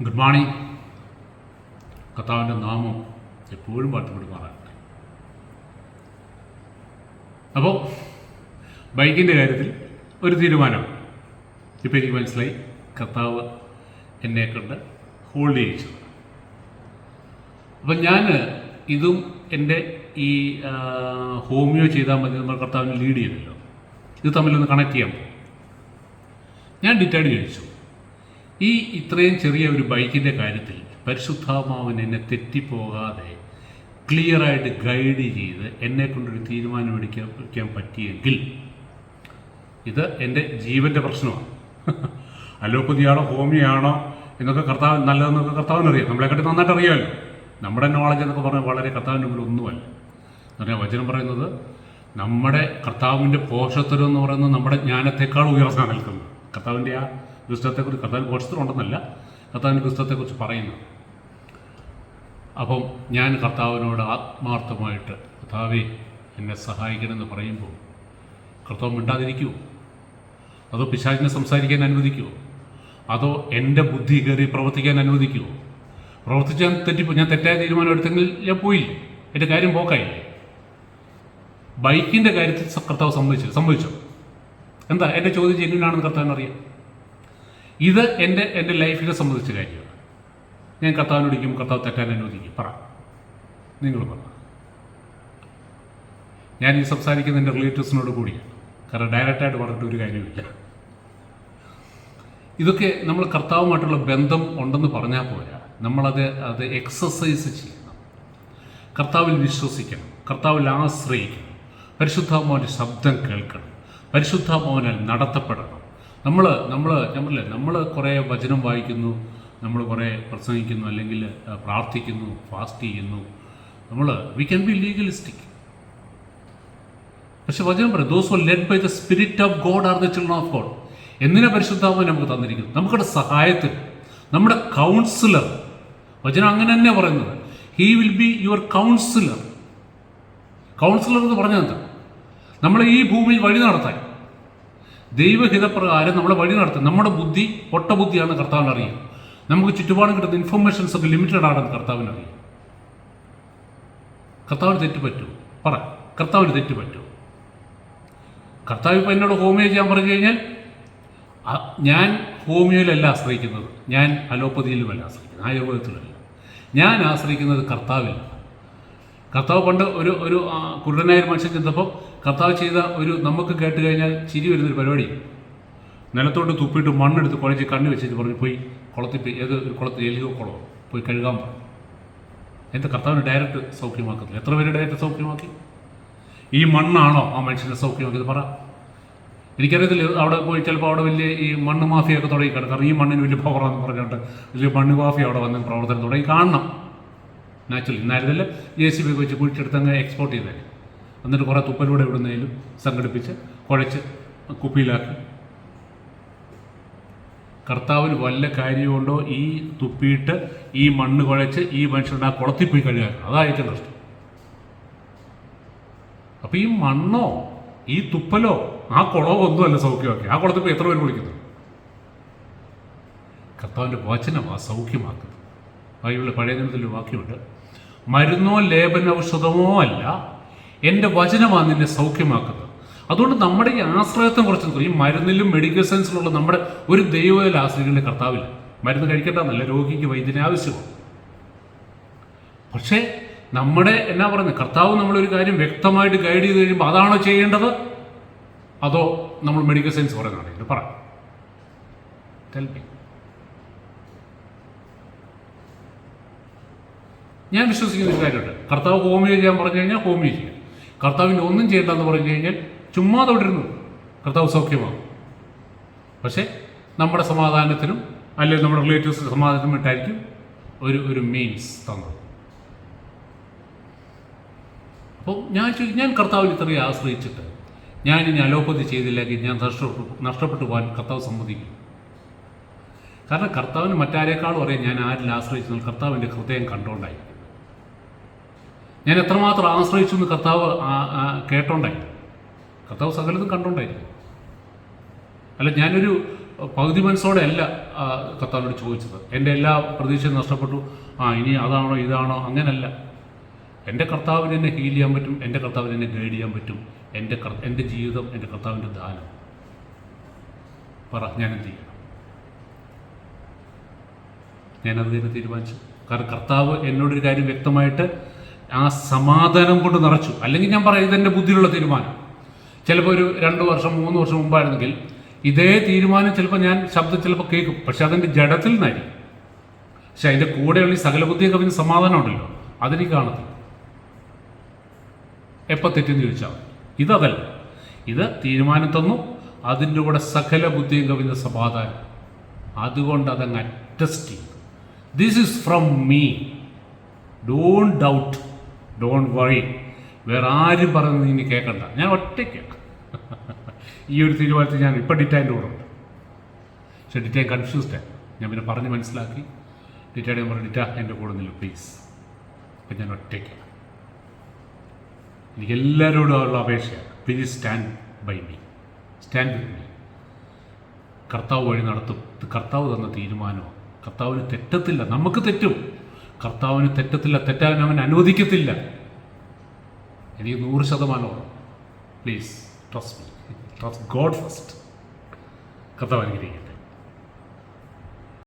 Good morning. കർത്താവിൻ്റെ നാമം എപ്പോഴും വാഴ്ത്തപ്പെടുമാറാകട്ടെ. അപ്പോൾ ബൈക്കിൻ്റെ കാര്യത്തിൽ ഒരു തീരുമാനം ഇപ്പോൾ എനിക്ക് മനസ്സിലായി. കർത്താവ് എന്നെ കൊണ്ട് ഹോൾഡ് ചെയ്യിച്ചത്. അപ്പം ഞാൻ ഇതും എൻ്റെ ഈ ഹോമിയോ ചെയ്താൽ മതി നമ്മൾ കർത്താവിനെ ലീഡ് ചെയ്തല്ലോ, ഇത് തമ്മിലൊന്ന് കണക്ട് ചെയ്യാൻ പോകും. ഞാൻ ഡിറ്റൈഡ് കഴിച്ചു. ഈ ഇത്രയും ചെറിയ ഒരു ബൈക്കിൻ്റെ കാര്യത്തിൽ പരിശുദ്ധാത്മാവൻ എന്നെ തെറ്റിപ്പോകാതെ ക്ലിയറായിട്ട് ഗൈഡ് ചെയ്ത് എന്നെ കൊണ്ടൊരു തീരുമാനം എടുക്കാൻ പറ്റിയെങ്കിൽ ഇത് എൻ്റെ ജീവൻ്റെ പ്രശ്നമാണ്. അലോപ്പതിയാണോ ഹോമിയാണോ എന്നൊക്കെ കർത്താവ് നല്ലതെന്നൊക്കെ കർത്താവിനറിയാം. നമ്മളെക്കാട്ടി നന്നായിട്ട് അറിയാമല്ലോ. നമ്മുടെ നോളജ് എന്നൊക്കെ പറഞ്ഞാൽ വളരെ കർത്താവിൻ്റെ മുമ്പിൽ ഒന്നുമല്ല. എന്ന് പറഞ്ഞാൽ വചനം പറയുന്നത് നമ്മുടെ കർത്താവിൻ്റെ പോഷത്വം എന്ന് പറയുന്നത് നമ്മുടെ ജ്ഞാനത്തെക്കാൾ ഉയർന്നാണ് നിൽക്കുന്നത്. കർത്താവിൻ്റെ ആ പുസ്തകത്തെക്കുറിച്ച്, കർത്താവിൻ്റെ പോഷത്വം ഉണ്ടെന്നല്ല, കർത്താവിൻ്റെ പുസ്തകത്തെക്കുറിച്ച് പറയുന്നത്. അപ്പം ഞാൻ കർത്താവിനോട് ആത്മാർത്ഥമായിട്ട് കർത്താവേ എന്നെ സഹായിക്കണമെന്ന് പറയുമ്പോൾ കർത്താവ് മിണ്ടാതിരിക്കുമോ? അതോ പിശാചിനെ സംസാരിക്കാൻ അനുവദിക്കുമോ? അതോ എൻ്റെ ബുദ്ധി കയറി പ്രവർത്തിക്കാൻ അനുവദിക്കുമോ? പ്രവർത്തിച്ചാൽ തെറ്റിപ്പോ ഞാൻ തെറ്റായ തീരുമാനം എടുത്തെങ്കിൽ ഞാൻ പോയില്ലേ, എൻ്റെ കാര്യം പോക്കായില്ലേ? ബൈക്കിൻ്റെ കാര്യത്തിൽ കർത്താവ് സംഭവിച്ചോ? എന്താ എൻ്റെ ചോദ്യം ജെന്യൂനാണെന്ന് കർത്താവിനറിയാം. ഇത് എൻ്റെ ലൈഫിനെ സംബന്ധിച്ച കാര്യമാണ്. ഞാൻ കർത്താവിനോട് ഇരിക്കും, കർത്താവ് തെറ്റാൻ അനുവദിക്കും. നിങ്ങൾ പറ. ഞാൻ ഈ സംസാരിക്കുന്ന എൻ്റെ റിലേറ്റീവ്സിനോട് കൂടിയാണ്. കാരണം ഡയറക്റ്റായിട്ട് പറഞ്ഞിട്ട് ഒരു കാര്യമില്ല. ഇതൊക്കെ നമ്മൾ കർത്താവുമായിട്ടുള്ള ബന്ധം ഉണ്ടെന്ന് പറഞ്ഞാൽ പോരാ, നമ്മളത് എക്സസൈസ് ചെയ്യണം. കർത്താവിൽ വിശ്വസിക്കണം, കർത്താവിൽ ആശ്രയിക്കണം, പരിശുദ്ധാത്മാവിൻ്റെ ശബ്ദം കേൾക്കണം, പരിശുദ്ധാത്മാവിനാൽ നടത്തപ്പെടണം. നമ്മൾ കുറേ വചനം വായിക്കുന്നു, നമ്മൾ കുറേ പ്രസംഗിക്കുന്നു, അല്ലെങ്കിൽ പ്രാർത്ഥിക്കുന്നു, ഫാസ്റ്റ് ചെയ്യുന്നു. We can be legalistic. പക്ഷെ വചനം പറയും those who are led by the spirit of God are the children of God. എന്തിനാ പരിശുദ്ധാത്മാവ് നമുക്ക് തന്നിരിക്കുന്നു? നമുക്കുടെ സഹായത്തിൽ, നമ്മുടെ കൗൺസിലർ. വചനം അങ്ങനെ തന്നെ പറയുന്നത്, he will be your councillor. Councillor എന്ന് പറഞ്ഞാൽ എന്താ? നമ്മളെ ഈ ഭൂമിയിൽ വഴി നടത്താൻ, ദൈവഹിതപ്രകാരം നമ്മളെ വഴി നടത്താൻ. നമ്മുടെ ബുദ്ധി പൊട്ട ബുദ്ധിയാണ് കർത്താവിനറിയാം. നമുക്ക് ചുറ്റുപാടും കിട്ടുന്ന ഇൻഫർമേഷൻസ് ഒക്കെ ലിമിറ്റഡ് ആണെന്ന് കർത്താവിനറിയാം. കർത്താവിന് തെറ്റ് പറ്റുമോ? കർത്താവിന് തെറ്റ് പറ്റുമോ? കർത്താവ് ഇപ്പോൾ എന്നോട് ഹോമിയോ ചെയ്യാൻ പറഞ്ഞു കഴിഞ്ഞാൽ ഞാൻ ഹോമിയോയിലല്ല ആശ്രയിക്കുന്നത്, ഞാൻ അലോപ്പതിയിലുമല്ല ആശ്രയിക്കുന്നത്, ആയുർവേദത്തിലല്ല. ഞാൻ ആശ്രയിക്കുന്നത് കർത്താവിലാണ്. കർത്താവ് പണ്ട് ഒരു കുരുടനായ മനുഷ്യൻ ചെന്നപ്പോൾ കർത്താവ് ചെയ്ത നമുക്ക് കേട്ട് കഴിഞ്ഞാൽ ചിരി വരുന്നൊരു പരിപാടി, നിലത്തോട്ട് തുപ്പിയിട്ട് മണ്ണെടുത്ത് കുഴച്ച് കണ്ണ് വെച്ചിട്ട് പറഞ്ഞ് പോയി കുളത്തിൽ എലിയോ കുളമോ പോയി കഴുകാൻ പറഞ്ഞു. എന്താ കർത്താവിന് ഡയറക്റ്റ് സൗഖ്യമാക്കത്തില്ല? എത്ര പേര് ഡയറക്റ്റ് സൗഖ്യമാക്കി? ഈ മണ്ണാണോ ആ മനുഷ്യനെ സൗഖ്യമാക്കിയത്? എനിക്കറിയത്തില്ല. അവിടെ പോയി ചിലപ്പോൾ അവിടെ വലിയ ഈ മണ്ണ് മാഫിയൊക്കെ തുടങ്ങി കിടക്കാം. ഈ മണ്ണിന് വലിയ പവറാന്ന് പറഞ്ഞിട്ട് വലിയ മണ്ണ് മാഫിയ അവിടെ വന്ന് പ്രവർത്തനം തുടങ്ങി കാണണം. നാച്ചുറലി ഇന്നായിരുന്നില്ല JCB വെച്ച് കുഴിച്ചെടുത്തങ്ങ് എക്സ്പോർട്ട് ചെയ്തേനെ. എന്നിട്ട് കുറേ തുപ്പലൂടെ ഇവിടുന്നതിലും സംഘടിപ്പിച്ച് കുഴച്ച് കുപ്പിയിലാക്കി. കർത്താവിന് വല്ല കാര്യമുണ്ടോ ഈ തുപ്പിയിട്ട് ഈ മണ്ണ് കുഴച്ച് ഈ മനുഷ്യരുടെ ആ കുളത്തിൽ പോയി കഴുകാൻ? അതാ ഏറ്റവും കഷ്ടം. അപ്പം ഈ മണ്ണോ ഈ തുപ്പലോ ആ കുളമോ ഒന്നുമല്ല സൗഖ്യമാക്കി. ആ കുളത്തിൽ പോയി എത്ര പേര് കുളിക്കുന്നു? കർത്താവിൻ്റെ വചനമാ സൗഖ്യമാക്കുന്നത്. ബൈബിളിൽ പഴയ നിയമത്തിലൊരു വാക്യമുണ്ട്, മരുന്നോ ലേപനൌഷധമോ അല്ല, എൻ്റെ വചനമാണ് നിന്നെ സൗഖ്യമാക്കുന്നത്. അതുകൊണ്ട് നമ്മുടെ ഈ ആശ്രയത്വം കുറച്ച് ഈ മരുന്നിലും മെഡിക്കൽ സയൻസിലുള്ള നമ്മുടെ ഒരു ദൈവത്തിൽ ആശ്രയിക്കേണ്ട കർത്താവില്ല. മരുന്ന് കഴിക്കേണ്ടതല്ല, രോഗിക്ക് വൈദ്യന് ആവശ്യമാണ്. പക്ഷേ നമ്മുടെ എന്നാ പറയുന്നത്, കർത്താവ് നമ്മളൊരു കാര്യം വ്യക്തമായിട്ട് ഗൈഡ് ചെയ്ത് കഴിയുമ്പോൾ അതാണോ ചെയ്യേണ്ടത്, അതോ നമ്മൾ മെഡിക്കൽ സയൻസ് പറയുന്നതാണ്? ഇത് പറ. ഞാൻ വിശ്വസിക്കുന്ന ഒരു കാര്യമുണ്ട്, കർത്താവ് ഹോമിയോ ചെയ്യാൻ പറഞ്ഞു കഴിഞ്ഞാൽ ഹോമിയോ ചെയ്യാം. കർത്താവിൻ്റെ ഒന്നും ചെയ്യേണ്ടെന്ന് പറഞ്ഞു കഴിഞ്ഞാൽ ചുമ്മാ തൊട്ടിരുന്നു കർത്താവ് സൗഖ്യമാകും. പക്ഷേ നമ്മുടെ സമാധാനത്തിനും അല്ലെങ്കിൽ നമ്മുടെ റിലേറ്റീവ്സിൻ്റെ സമാധാനത്തിനും വേണ്ടിയിട്ടായിരിക്കും ഒരു മീൻസ് തന്നത്. അപ്പോൾ ഞാൻ കർത്താവിൽ ഇത്രയും ആശ്രയിച്ചിട്ട് ഞാൻ ഇനി അലോപ്പതി ചെയ്തില്ലെങ്കിൽ ഞാൻ നഷ്ടപ്പെട്ടു പോകാൻ കർത്താവ് സമ്മതിക്കും. കാരണം കർത്താവിന് മറ്റാരേക്കാളും അറിയാം ഞാൻ ആരിൽ ആശ്രയിച്ചു. കർത്താവിൻ്റെ ഹൃദയം കണ്ടുകൊണ്ടായിരിക്കും. ഞാൻ എത്രമാത്രം ആശ്രയിച്ചു എന്ന് കർത്താവ് കേട്ടോണ്ടായിരിക്കും. കർത്താവ് സകലതും കണ്ടുകൊണ്ടായിരിക്കും. അല്ല ഞാനൊരു പകുതി മനസ്സോടെ അല്ല കർത്താവിനോട് ചോദിച്ചത്. എൻ്റെ എല്ലാ പ്രതീക്ഷയും നഷ്ടപ്പെട്ടു, ഇനി അതാണോ ഇതാണോ, അങ്ങനല്ല. എൻ്റെ കർത്താവിന് എന്നെ ഹീൽ ചെയ്യാൻ പറ്റും, എൻ്റെ കർത്താവിന് എന്നെ ഗൈഡ് ചെയ്യാൻ പറ്റും. എൻ്റെ ജീവിതം എൻ്റെ കർത്താവിൻ്റെ ദാനം. പറ, ഞാനെന്ത് ചെയ്യണം? ഞാനത് തന്നെ തീരുമാനിച്ചു. കാരണം കർത്താവ് എന്നോടൊരു കാര്യം വ്യക്തമായിട്ട് ആ സമാധാനം കൊണ്ട് നിറച്ചു. അല്ലെങ്കിൽ ഞാൻ പറയാം, ഇതെൻ്റെ ബുദ്ധിയിലുള്ള തീരുമാനം. ചിലപ്പോൾ ഒരു 2 വർഷം 3 വർഷം മുമ്പായിരുന്നെങ്കിൽ ഇതേ തീരുമാനം ചിലപ്പോൾ ഞാൻ ശബ്ദം ചിലപ്പോൾ കേൾക്കും, പക്ഷെ അതെൻ്റെ ജഡത്തിൽ നിന്നായിരിക്കും. പക്ഷെ അതിൻ്റെ കൂടെയുള്ള ഈ സകല ബുദ്ധിയും കവിഞ്ഞ സമാധാനം ഉണ്ടല്ലോ, അതെനിക്ക് കാണത്തില്ല. എപ്പോൾ തെറ്റെന്ന് ചോദിച്ചാൽ ഇതല്ല. ഇത് തീരുമാനം തന്നു, അതിൻ്റെ കൂടെ സകല ബുദ്ധിയും കവിഞ്ഞ സമാധാനം. അതുകൊണ്ട് അതങ്ങ് അഡ്ജസ്റ്റ് ചെയ്തു. This is from me. Don't doubt, don't worry. വേറെ ആരും പറയുന്നത് ഇനി കേൾക്കണ്ട. ഞാൻ ഒറ്റയ്ക്ക് ഈ ഒരു തീരുമാനത്തിൽ ഞാൻ ഇപ്പം ഡിറ്റൈൻ്റെ കൂടെ ഉണ്ട്. പക്ഷെ ഡിറ്റൈൻ കൺഫ്യൂസ്ഡായി. ഞാൻ പിന്നെ പറഞ്ഞ് മനസ്സിലാക്കി. ഡിറ്റൈഡ് ഞാൻ പറഞ്ഞു, ഡിറ്റ എൻ്റെ കൂടെ നില്ല പ്ലീസ്. അപ്പം ഞാൻ ഒറ്റയ്ക്ക്. എനിക്ക് എല്ലാവരോടും ഉള്ള അപേക്ഷയാണ്, please stand by me, stand with me. കർത്താവ് വഴി നടത്തും. ഇത് കർത്താവ് തന്ന തീരുമാനമാണ്. കർത്താവിന് തെറ്റത്തില്ല. നമുക്ക് തെറ്റും, കർത്താവിന് തെറ്റത്തില്ല. തെറ്റാൻ അവൻ അനുവദിക്കത്തില്ല. എനിക്ക് 100% please trust me, trust God first. കർത്താവ് അനുഗ്രഹിക്കട്ടെ.